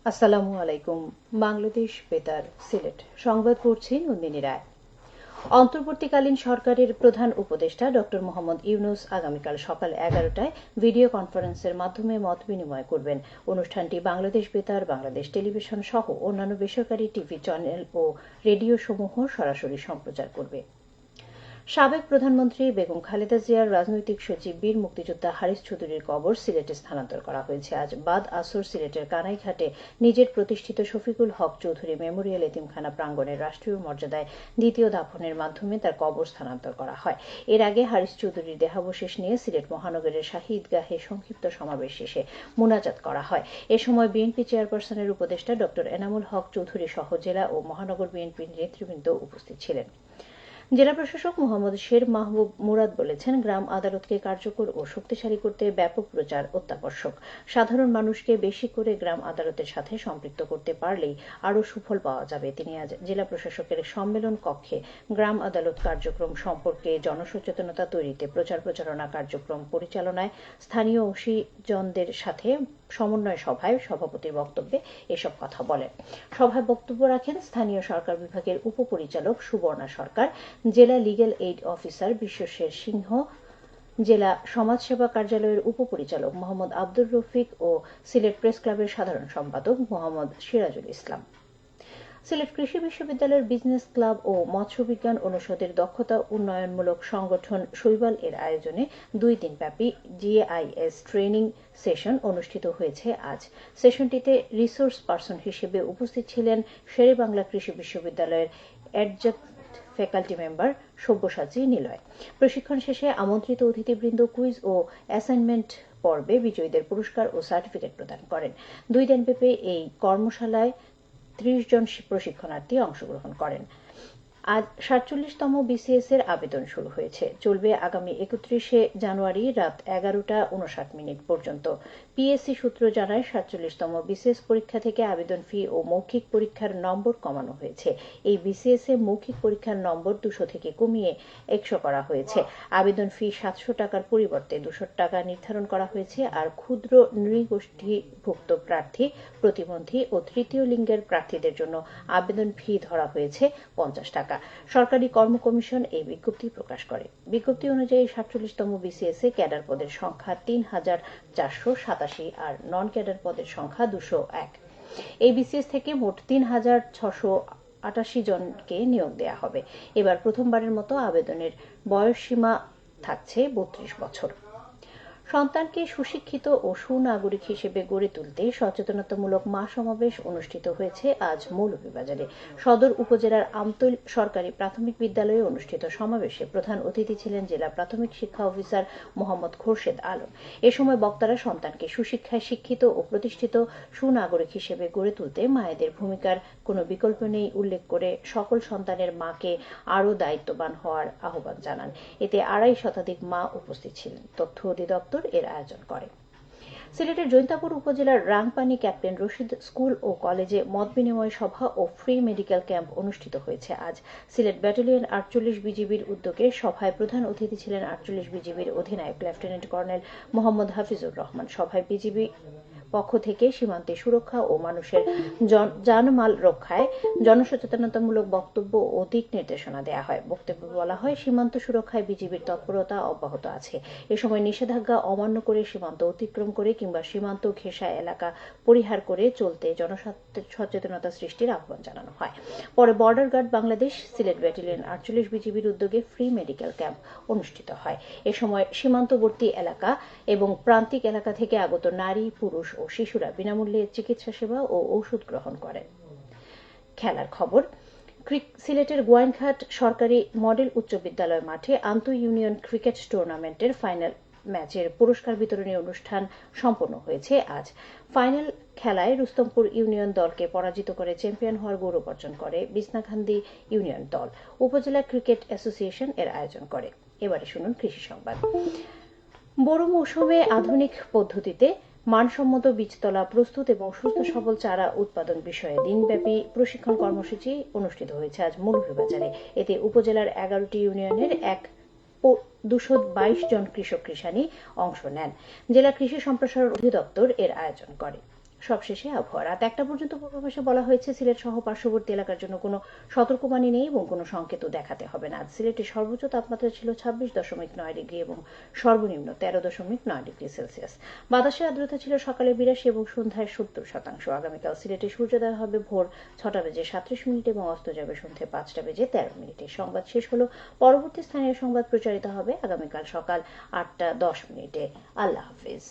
আসসালামু আলাইকুম। বাংলাদেশ বেতার সিলেট সংবাদ পড়ছি নন্দিনী রায়। অন্তর্বর্তীকালীন সরকারের প্রধান উপদেষ্টা ডক্টর মোহাম্মদ ইউনূস আগামীকাল সকাল 11টায় ভিডিও কনফারেন্সের মাধ্যমে মত বিনিময় করবেন। অনুষ্ঠানটি বাংলাদেশ বেতার, বাংলাদেশ টেলিভিশন সহ অন্যান্য বেসরকারি টিভি চ্যানেল ও রেডিও সমূহ সরাসরি সম্প্রচার করবে। সাবেক প্রধানমন্ত্রী বেগম খালেদা জিয়ার রাজনৈতিক সচিব বীর মুক্তিযোদ্ধা হারিস চৌধুরীর কবর সিলেটে স্থানান্তর করা হয়েছে। আজ বাদ আসর সিলেটের কানাইঘাটে নিজের প্রতিষ্ঠিত শফিকুল হক চৌধুরী মেমোরিয়াল এতিমখানা প্রাঙ্গণের রাষ্ট্রীয় মর্যাদায় দ্বিতীয় দাফনের মাধ্যমে তার কবর স্থানান্তর করা হয়। এর আগে হারিস চৌধুরীর দেহাবশেষ নিয়ে সিলেট মহানগরের শাহী ঈদগাহে সংক্ষিপ্ত সমাবেশ শেষে মোনাজাত করা হয়। এ সময় বিএনপি চেয়ারপারসনের উপদেষ্টা ড এনামুল হক চৌধুরী সহ জেলা ও মহানগর বিএনপির নেতৃবৃন্দ উপস্থিত ছিলেন। জেলা প্রশাসক মোহাম্মদ শের মাহবুব মুরাদ বলেছেন, গ্রাম আদালতকে কার্যকর ও শক্তিশালী করতে ব্যাপক প্রচার অত্যাবশ্যক। সাধারণ মানুষকে বেশি করে গ্রাম আদালতের সাথে সম্পৃক্ত করতে পারলেই আরও সুফল পাওয়া যাবে। তিনি আজ জেলা প্রশাসকের সম্মেলন কক্ষে গ্রাম আদালত কার্যক্রম সম্পর্কে জনসচেতনতা তৈরিতে প্রচার প্রচারণা কার্যক্রম পরিচালনায় স্থানীয় অংশীজনদের সাথে সমন্বয় সভায় সভাপতির বক্তব্যে এসব কথা বলেন। সভায় বক্তব্য রাখেন স্থানীয় সরকার বিভাগের উপপরিচালক সুবর্ণা সরকার, জেলা লিগ্যাল এইড অফিসার বিশ্বশের সিংহ, জেলা সমাজসেবা কার্যালয়ের উপপরিচালক মোহাম্মদ আব্দুর রফিক ও সিলেট প্রেস ক্লাবের সাধারণ সম্পাদক মোহাম্মদ সিরাজুল ইসলাম। সিলেট কৃষি বিশ্ববিদ্যালয়ের বিজনেস ক্লাব ও মৎস্য বিজ্ঞান অনুষদের দক্ষতা উন্নয়নমূলক সংগঠন শৈবাল এর আয়োজনে 2 দিনব্যাপী জিআইএস ট্রেনিং সেশন অনুষ্ঠিত হয়েছে আজ। সেশনটিতে রিসোর্স পার্সন হিসেবে উপস্থিত ছিলেন শেরেবাংলা কৃষি বিশ্ববিদ্যালয়ের অ্যাডজাক্ট ফ্যাকাল্টি মেম্বার সব্যসাচী নিলয়। প্রশিক্ষণ শেষে আমন্ত্রিত অতিথিবৃন্দ কুইজ ও অ্যাসাইনমেন্ট পর্বে বিজয়ীদের পুরস্কার ও সার্টিফিকেট প্রদান করেন। 2 দিনব্যাপী এই কর্মশালায় 30 জন প্রশিক্ষণার্থী অংশগ্রহণ করেন। আজ 47তম বিসিএস এর আবেদন শুরু হয়েছে। চলবে আগামী 31শে জানুয়ারি রাত 11:59 পর্যন্ত। পিএসসি সূত্র জানায়, 47তম বিসিএস পরীক্ষা থেকে আবেদন ফি ও মৌখিক পরীক্ষার নম্বর কমানো হয়েছে। এই বিসিএস এ মৌখিক পরীক্ষার নম্বর 200 থেকে কমিয়ে 100 করা হয়েছে। আবেদন ফি 700 টাকার পরিবর্তে 200 টাকা নির্ধারণ করা হয়েছে। আর ক্ষুদ্র নৃগোষ্ঠীভুক্ত প্রার্থী, প্রতিবন্ধী ও তৃতীয় লিঙ্গের প্রার্থীদের জন্য আবেদন ফি ধরা হয়েছে 50 টাকা। সরকারি কর্ম কমিশন এই বিজ্ঞপ্তি প্রকাশ করে। বিজ্ঞপ্তি অনুযায়ী 47তম বিসিএস এ ক্যাডার পদের সংখ্যা 3487 আর নন ক্যাডার পদের সংখ্যা 201। এই বিসিএস থেকে মোট 3688 জনকে নিয়োগ দেওয়া হবে। এবার প্রথমবারের মতো আবেদনের বয়সসীমা থাকছে 32 বছর। সন্তানকে সুশিক্ষিত ও সুনাগরিক হিসেবে গড়ে তুলতে সচেতনতামূলক সমাবেশ অনুষ্ঠিত হয়েছে আজ মৌলভীবাজারে। সদর উপজেলার আমতলী সরকারি প্রাথমিক বিদ্যালয়ে অনুষ্ঠিত সমাবেশে প্রধান অতিথি ছিলেন জেলা প্রাথমিক শিক্ষা অফিসার মোহাম্মদ খোরশেদ আলম। এ সময় বক্তারা সন্তানকে সুশিক্ষায় শিক্ষিত ও প্রতিষ্ঠিত সুনাগরিক হিসেবে গড়ে তুলতে মায়েদের ভূমিকার কোনো বিকল্প নেই উল্লেখ করে সকল সন্তানের মাকে আরও দায়িত্ববান হওয়ার আহ্বান জানান। এতে 250 শতাধিক মা উপস্থিত ছিলেন। তথ্য অধিদপ্তর এর আয়োজন করে। সিলেটের জৈন্তাপুর উপজেলার রাংপানি ক্যাপ্টেন রশিদ স্কুল ও কলেজে মত বিনিময় সভা ও ফ্রি মেডিকেল ক্যাম্প অনুষ্ঠিত হয়েছে আজ। সিলেট ব্যাটালিয়ন 48 বিজিবির উদ্যোগে সভায় প্রধান অতিথি ছিলেন 48 বিজিবির অধিনায়ক লেফটেন্যান্ট কর্নেল মোহাম্মদ হাফিজুর রহমান। সভায় বিজিবি পক্ষ থেকে সীমান্তে সুরক্ষা ও মানুষের জানমাল রক্ষায় জনসচেতনতামূলক বক্তব্য ও দিক নির্দেশনা দেওয়া হয়। বক্তব্যে বলা হয়, সীমান্ত সুরক্ষায় বিজিবির তৎপরতা অব্যাহত আছে। এ সময় নিষেধাজ্ঞা অমান্য করে সীমান্ত অতিক্রম করে কিংবা সীমান্ত ঘেঁষা এলাকা পরিহার করে চলতে জনসচেতনতা সৃষ্টির আহ্বান জানানো হয়। পরে border guard Bangladesh, Sylhet battalion 48 বিজিবির উদ্যোগে ফ্রি মেডিকেল ক্যাম্প অনুষ্ঠিত হয়। এ সময় সীমান্তবর্তী এলাকা এবং প্রান্তিক এলাকা থেকে আগত নারী, পুরুষ ও শিশুরা বিনামূল্যে চিকিৎসা সেবা ও ঔষধ গ্রহণ করেন। খেলার খবর। সিলেটের গোয়াইনঘাট সরকারি মডেল উচ্চ বিদ্যালয় মাঠে আন্তঃ ইউনিয়ন ক্রিকেট টুর্নামেন্টের ফাইনাল ম্যাচের পুরস্কার বিতরণী অনুষ্ঠান সম্পন্ন হয়েছে আজ। ফাইনাল খেলায় রুস্তমপুর ইউনিয়ন দলকে পরাজিত করে চ্যাম্পিয়ন হওয়ার গৌরব অর্জন করে বিছনাকান্দি ইউনিয়ন দল। উপজেলা ক্রিকেট অ্যাসোসিয়েশন এর আয়োজন করে। এবারে শুনুন কৃষি সংবাদ। বোরো মৌসুমে আধুনিক পদ্ধতিতে মানসম্মত বীজতলা প্রস্তুত এবং সুস্থ সবল চারা উৎপাদন বিষয়ে দিনব্যাপী প্রশিক্ষণ কর্মসূচি অনুষ্ঠিত হয়েছে আজ মৌলভীবাজারে। এতে উপজেলার 11টি ইউনিয়নের 222 জন কৃষক কৃষানী অংশ নেন। জেলা কৃষি সম্প্রসারণ অধিদপ্তর এর আয়োজন করে। সবশেষে আবহাওয়া রাত 1টা পর্যন্ত পূর্বাভাসে বলা হয়েছে সিলেট সহ পার্শ্ববর্তী এলাকার জন্য কোনো সতর্কবাণী নেই এবং কোনো সংকেতও দেখাতে হবে না। সিলেটের সর্বোচ্চ তাপমাত্রা ছিল 26.9 ডিগ্রি এবং সর্বনিম্ন 13.9 ডিগ্রি সেলসিয়াস। বাতাসের আর্দ্রতা ছিল সকালে 82 এবং সন্ধ্যায় 70%। আগামীকাল সিলেটে সূর্যোদয় হবে ভোর 6:37 এবং অস্ত যাবে সন্ধ্যে 5:13। সংবাদ শেষ হলো। পরবর্তী স্থানীয় সংবাদ প্রচারিত হবে আগামীকাল সকাল 8:10। আল্লাহ হাফিজ।